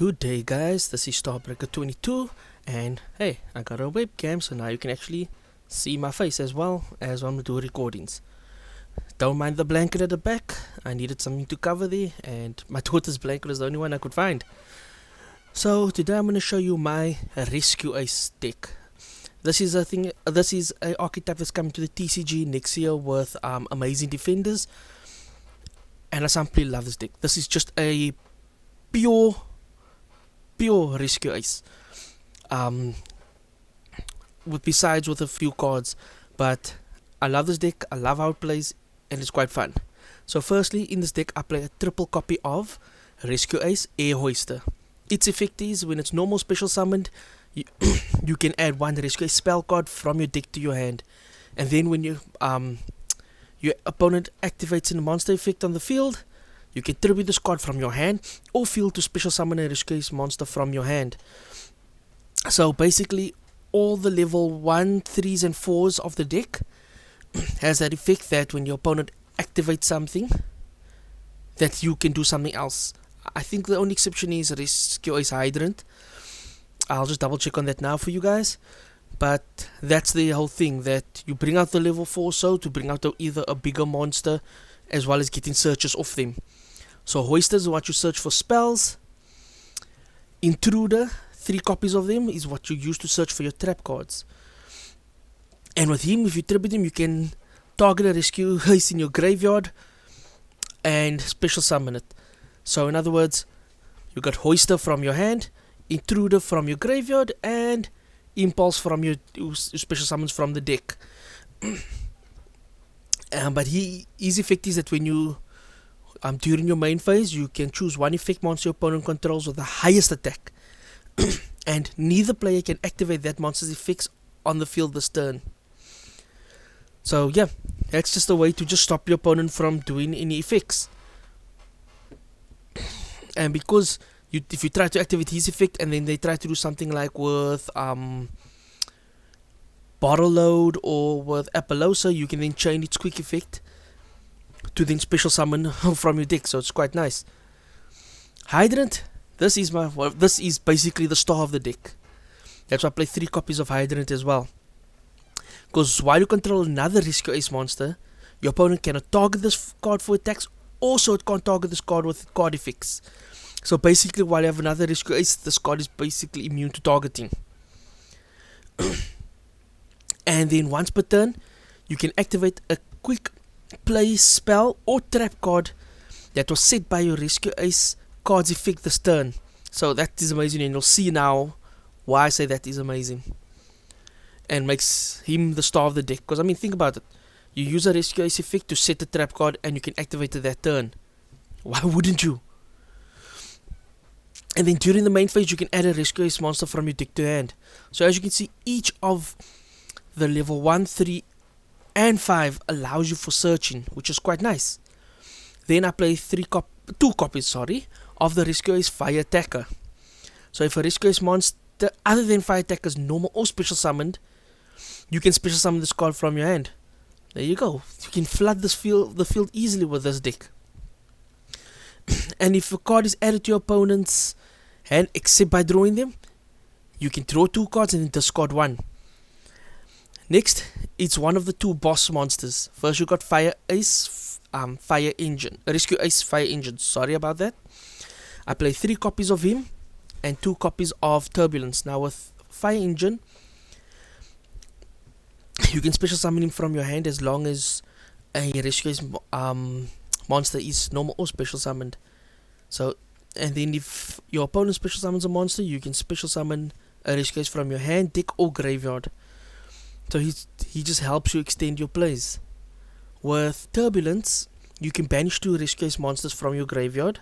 Good day guys, this is Starbreaker22 and hey, I got a webcam so now you can actually see my face as well as I'm doing recordings. Don't mind the blanket at the back, I needed something to cover there and my daughter's blanket is the only one I could find. So today I'm going to show you my Rescue Ace deck. This is a archetype that's coming to the TCG next year with amazing defenders, and I simply love this deck. This is just a pure Rescue Ace, besides with a few cards, but I love this deck, I love how it plays, and it's quite fun. So firstly, in this deck I play a triple copy of Rescue Ace Air Hoister. Its effect is when it's normal special summoned, you can add one Rescue Ace spell card from your deck to your hand, and then when your opponent activates a monster effect on the field, you can tribute this card from your hand or field to special summon a Rescue Ace monster from your hand. So basically all the level 1, 3s and 4s of the deck has that effect that when your opponent activates something, that you can do something else. I think the only exception is Rescue Ace Hydrant. I'll just double check on that now for you guys. But that's the whole thing, that you bring out the level 4 so to bring out either a bigger monster as well as getting searches off them. So Hoisters is what you search for spells. Intruder, 3 copies of them, is what you use to search for your trap cards. And with him, if you tribute him, you can target a Rescue Ace in your graveyard and special summon it. So in other words, you got Hoister from your hand, Intruder from your graveyard, and Impulse from your special summons from the deck. But his effect is that when you during your main phase, you can choose one effect monster your opponent controls with the highest attack, and neither player can activate that monster's effects on the field this turn. So yeah, that's just a way to just stop your opponent from doing any effects. And because if you try to activate his effect and then they try to do something like with Bottle Load or with Apollousa, you can then chain its quick effect to then special summon from your deck, so it's quite nice. Hydrant, this is basically the star of the deck. That's why I play 3 copies of Hydrant as well. Because while you control another Rescue Ace monster, your opponent cannot target this card for attacks, also it can't target this card with card effects. So basically while you have another Rescue Ace, this card is basically immune to targeting. And then once per turn, you can activate a quick play spell or trap card that was set by your Rescue Ace card's effect this turn. So that is amazing, and you'll see now why I say that is amazing and makes him the star of the deck. Because I mean, think about it, you use a Rescue Ace effect to set a trap card and you can activate it that turn. Why wouldn't you? And then during the main phase, you can add a Rescue Ace monster from your deck to hand. So as you can see, each of the level 1, 3 and 5 allows you for searching, which is quite nice. Then I play 2 copies of the Rescue Ace Fire Attacker. So if a Rescue Ace monster other than Fire Attacker is normal or special summoned, you can special summon this card from your hand. There you go. You can flood the field easily with this deck. And if a card is added to your opponent's hand except by drawing them, you can draw 2 cards and then discard 1. Next, it's one of the 2 boss monsters. First you got Fire Ace Fire Engine. Rescue Ace Fire Engine, sorry about that. I play 3 copies of him and 2 copies of Turbulence. Now with Fire Engine, you can special summon him from your hand as long as a Rescue Ace monster is normal or special summoned. So, and then if your opponent special summons a monster, you can special summon a Rescue Ace from your hand, deck or graveyard. So he just helps you extend your plays. With Turbulence, you can banish 2 Rescue Ace monsters from your graveyard,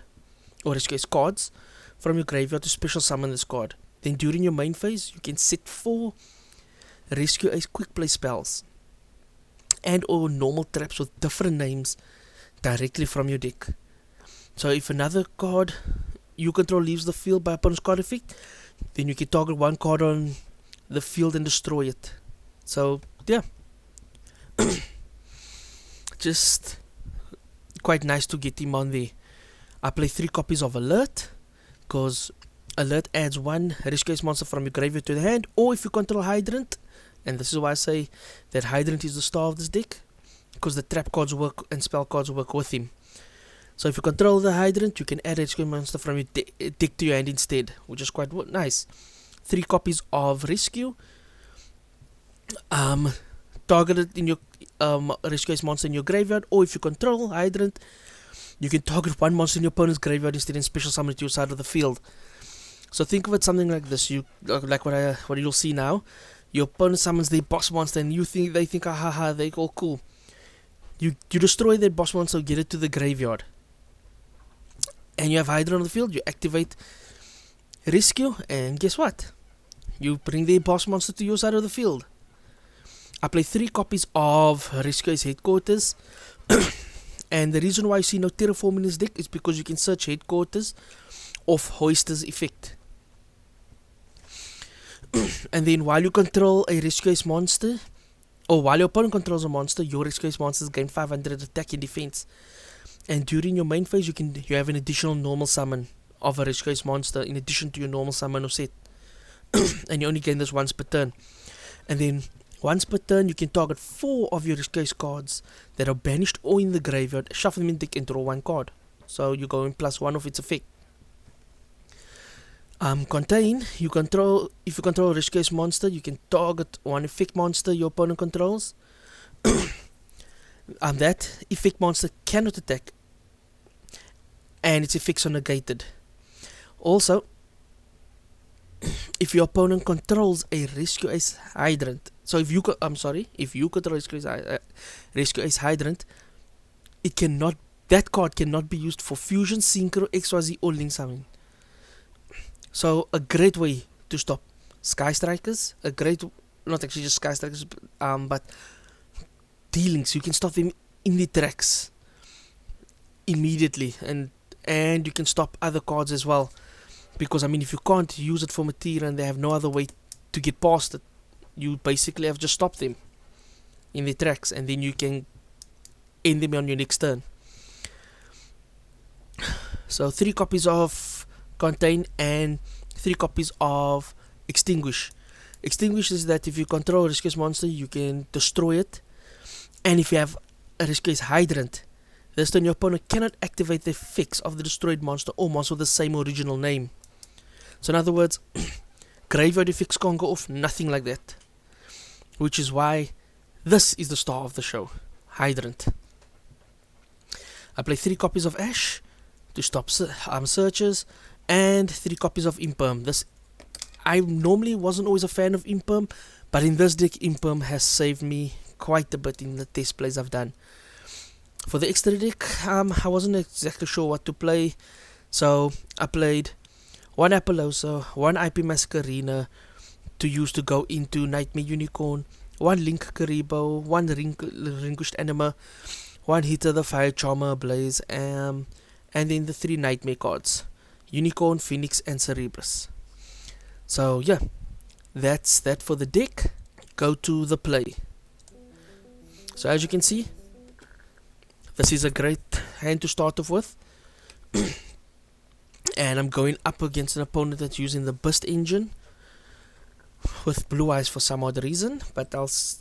or Rescue Ace cards from your graveyard to special summon this card. Then during your main phase, you can set 4 Rescue Ace quick play spells and or normal traps with different names directly from your deck. So if another card you control leaves the field by opponent's card effect, then you can target 1 card on the field and destroy it. So yeah, just quite nice to get him on there. I play 3 copies of Alert because Alert adds one risk-based monster from your graveyard to the hand, or if you control Hydrant, and this is why I say that Hydrant is the star of this deck, because the trap cards work and spell cards work with him. So if you control the Hydrant, you can add a rescue monster from your deck to your hand instead, which is quite nice. 3 copies of Rescue. Targeted in your rescue monster in your graveyard, or if you control Hydrant, you can target one monster in your opponent's graveyard instead and special summon it to your side of the field. So think of it something like this. You like what you'll see now. Your opponent summons their boss monster, and they think, ah ha ha, they all cool. You destroy their boss monster, get it to the graveyard, and you have Hydra on the field. You activate Rescue, and guess what? You bring their boss monster to your side of the field. I play 3 copies of Rescue's Headquarters, and the reason why you see no Terraform in this deck is because you can search Headquarters of Hoister's effect. And then while you control a Rescue's monster, or while your opponent controls a monster, your Rescue's monsters gain 500 attack and defense. And during your main phase, you have an additional normal summon of a Rescue's monster in addition to your normal summon or set. And you only gain this once per turn. And then once per turn, you can target 4 of your Rescue's cards that are banished or in the graveyard, shuffle them in the deck and draw 1 card. So you go in +1 of its effect. Contain, if you control a Rescue's monster, you can target 1 effect monster your opponent controls. That effect monster cannot attack, and its effects are negated. Also, if your opponent controls a Rescue Ace Hydrant, so if you control Rescue Ace Hydrant, that card cannot be used for Fusion, Synchro, XYZ, or Link Summon. So a great way to stop Sky Strikers, not actually just Sky Strikers, but D-Links. You can stop them in the tracks immediately, and you can stop other cards as well. Because if you can't use it for material and they have no other way to get past it, you basically have just stopped them in the tracks, and then you can end them on your next turn. So 3 copies of Contain and 3 copies of Extinguish. Extinguish is that if you control a Rescue's monster, you can destroy it. And if you have a Rescue's Hydrant, this turn your opponent cannot activate the effects of the destroyed monster or monster with the same original name. So in other words, graveyard effects can't go off, nothing like that. Which is why this is the star of the show, Hydrant. I play 3 copies of Ash to stop searches, and 3 copies of Imperm. I normally wasn't always a fan of Imperm, but in this deck, Imperm has saved me quite a bit in the test plays I've done. For the extra deck, I wasn't exactly sure what to play, so I played 1 Apollousa, 1 IP Masquerina to use to go into Nightmare Unicorn, 1 Link Karibo, 1 Relinquished Anima, 1 Hitter the Fire Charmer Blaze, and then the 3 Nightmare cards, Unicorn, Phoenix, and Cerebrus. So yeah, that's that for the deck. Go to the play. So as you can see, this is a great hand to start off with. And I'm going up against an opponent that's using the Burst Engine with Blue Eyes for some odd reason, but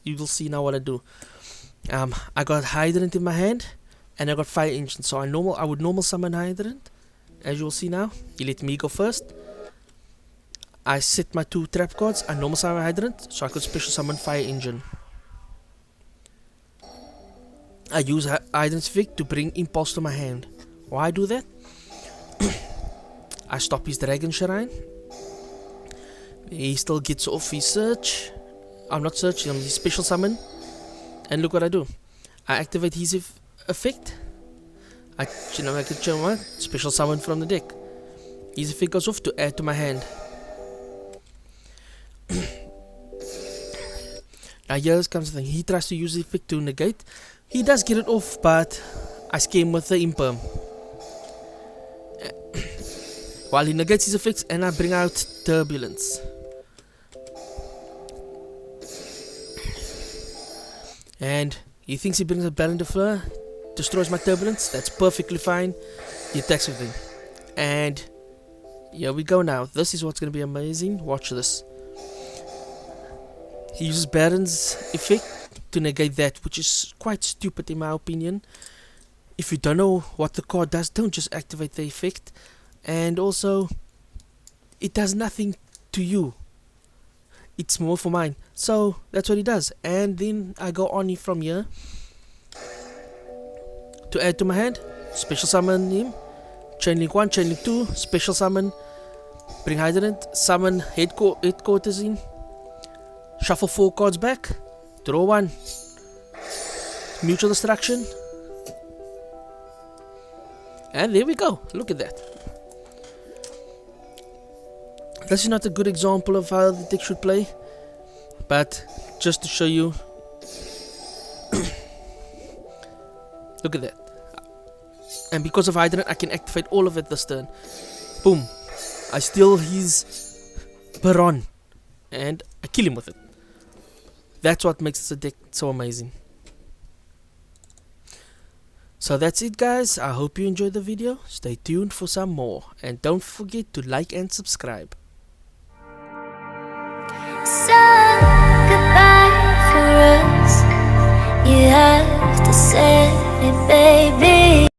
you will see now what I do. I got Hydrant in my hand, and I got Fire Engine, so I would normal summon Hydrant. As you will see now, you let me go first. I set my 2 trap cards, I normal summon Hydrant, so I could special summon Fire Engine. I use Hydrant's effect to bring Impulse to my hand. Why I do that? I stop his Dragon Shrine. He still gets off his search. I'm not searching, his special summon. And look what I do. I activate his effect. I can special summon from the deck. His effect goes off to add to my hand. Now here comes the thing. He tries to use the effect to negate. He does get it off, but I scare him with the Imperm. While he negates his effects, and I bring out Turbulence. And he thinks he brings a Baron de Fleur, destroys my Turbulence. That's perfectly fine. He attacks with him. And Here we go now. This is what's going to be amazing. Watch this. He uses Baron's effect to negate that, which is quite stupid in my opinion. If you don't know what the card does, don't just activate the effect. And also, it does nothing to you. It's more for mine. So, that's what he does. And then I go on from here to add to my hand. Special summon him. Chain link 1, chain link 2, special summon. Bring Hydrant, summon headquarters in. Shuffle 4 cards back. Draw 1. Mutual destruction. And there we go. Look at that. This is not a good example of how the deck should play, but just to show you. Look at that. And because of Hydrant, I can activate all of it this turn. Boom. I steal his Baron. And I kill him with it. That's what makes this deck so amazing. So that's it, guys. I hope you enjoyed the video. Stay tuned for some more. And don't forget to like and subscribe. So goodbye for us. You have to say it, baby.